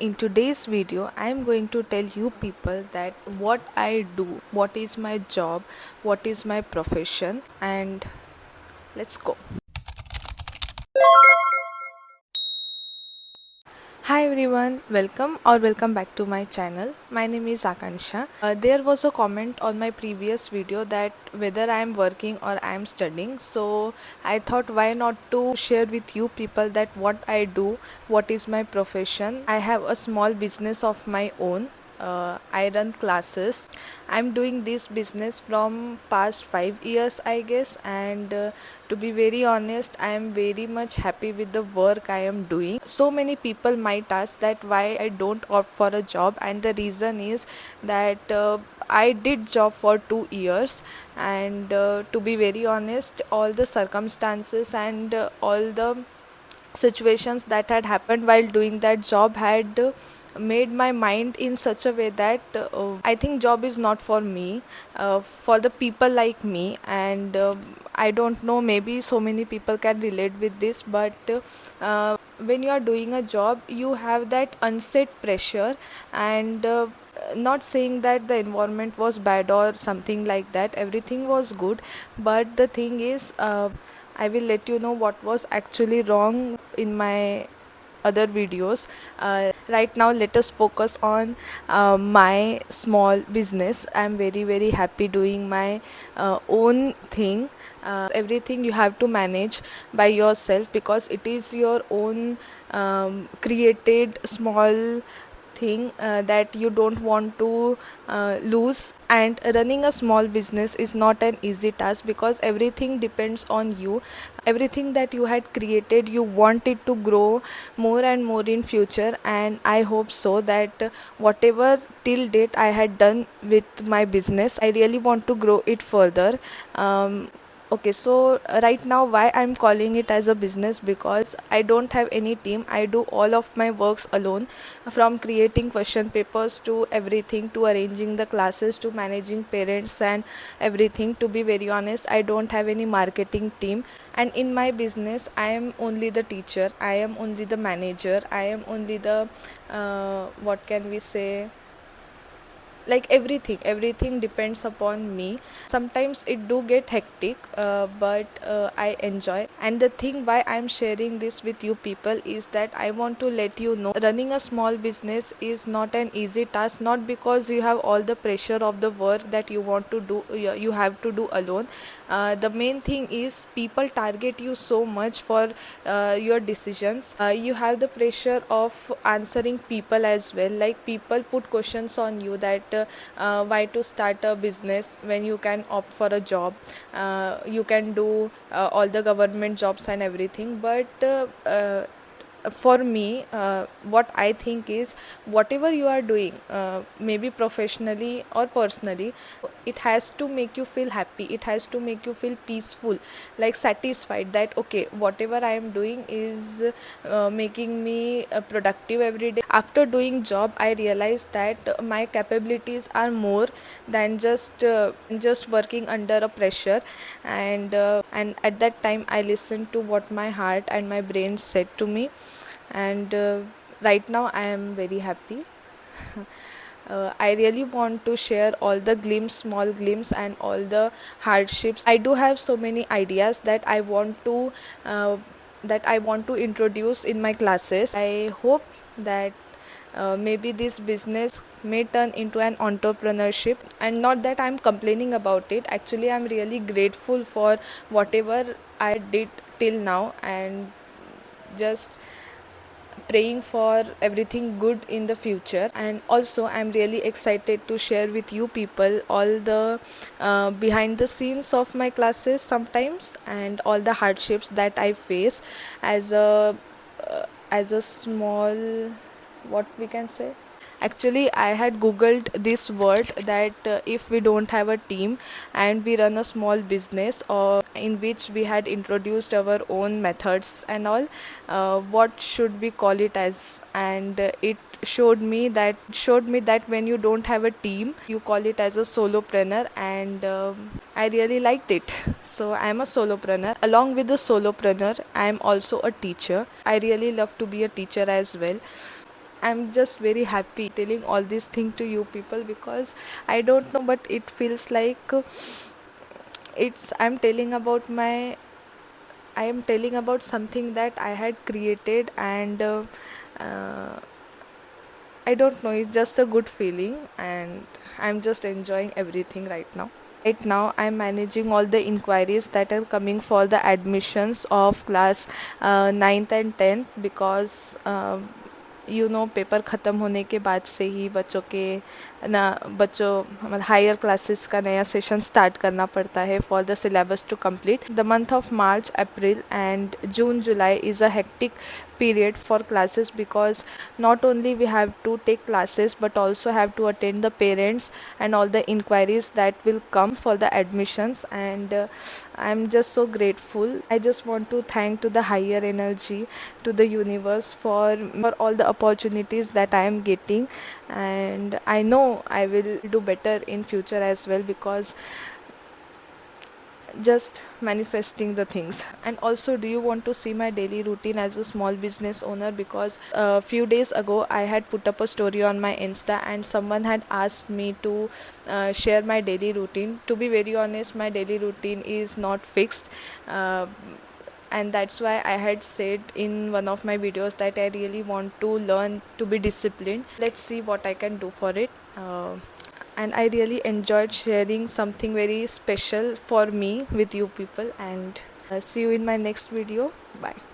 In today's video, I am going to tell you people that what I do, what is my job, what is my profession, and let's go. Hi everyone, welcome back to my channel. My name is Akansha. There was a comment on my previous video that whether I am working or I am studying. So I thought why not to share with you people that what I do, what is my profession. I have a small business of my own. I run classes. I'm doing this business from past 5 years, I guess, and to be very honest, I am very much happy with the work I am doing. So many people might ask that why I don't opt for a job, and the reason is that I did job for 2 years, and to be very honest, all the circumstances and all the situations that had happened while doing that job had made my mind in such a way that I think job is not for me, for the people like me, and I don't know, maybe so many people can relate with this, but when you are doing a job you have that unset pressure, and not saying that the environment was bad or something like that, everything was good, but the thing is I will let you know what was actually wrong in my other videos. Right now let us focus on my small business. I'm very happy doing my own thing. Everything you have to manage by yourself because it is your own created small thing that you don't want to lose, and running a small business is not an easy task because everything depends on you. Everything that you had created, you want it to grow more and more in future, and I hope so that whatever till date I had done with my business, I really want to grow it further. Okay, so right now why I'm calling it as a business, because I don't have any team. I do all of my works alone, from creating question papers to everything, to arranging the classes, to managing parents and everything. To be very honest, I don't have any marketing team, and in my business I am only the teacher, I am only the manager, I am only the what can we say, like everything depends upon me. Sometimes it do get hectic, but I enjoy, and the thing why I'm sharing this with you people is that I want to let you know running a small business is not an easy task, not because you have all the pressure of the work that you want to do, you have to do alone. The main thing is people target you so much for your decisions. You have the pressure of answering people as well, like people put questions on you that why to start a business when you can opt for a job, you can do all the government jobs and everything, but for me, what I think is whatever you are doing, maybe professionally or personally, it has to make you feel happy, it has to make you feel peaceful, like satisfied that okay, whatever I am doing is making me productive every day. After doing job, I realized that my capabilities are more than just working under a pressure, and at that time I listened to what my heart and my brain said to me, and right now I am very happy. I really want to share all the small glimpse, and all the hardships. I do have so many ideas uh, that I want to introduce in my classes. I hope that maybe this business may turn into an entrepreneurship, and not that I'm complaining about it. Actually, I'm really grateful for whatever I did till now, and just praying for everything good in the future. And also I'm really excited to share with you people all the behind the scenes of my classes sometimes, and all the hardships that I face as a small, what we can say. Actually, I had googled this word that if we don't have a team and we run a small business, or in which we had introduced our own methods and all, what should we call it as? And it showed me that when you don't have a team, you call it as a solopreneur, and I really liked it. So I'm a solopreneur. Along with the solopreneur, I'm also a teacher. I really love to be a teacher as well. I'm just very happy telling all these things to you people, because I don't know, but it feels like it's I am telling about something that I had created, and uh, I don't know, it's just a good feeling, and I'm just enjoying everything right now. Right now, I'm managing all the inquiries that are coming for the admissions of class 9th and 10th, because paper ख़त्म होने के बाद से ही बच्चों higher classes का नया session start करना पड़ता है for the syllabus to complete. The month of March, April and June, July is a hectic period for classes, because not only we have to take classes but also have to attend the parents and all the inquiries that will come for the admissions. And I'm just so grateful. I just want to thank to the higher energy, to the universe, for all the opportunities that I am getting, and I know I will do better in future as well, because just manifesting the things. And also, do you want to see my daily routine as a small business owner? Because a few days ago I had put up a story on my Insta, and someone had asked me to share my daily routine. To be very honest, my daily routine is not fixed. uh, and that's why I had said in one of my videos that I really want to learn to be disciplined. Let's see what I can do for it. And I really enjoyed sharing something very special for me with you people. And see you in my next video. Bye.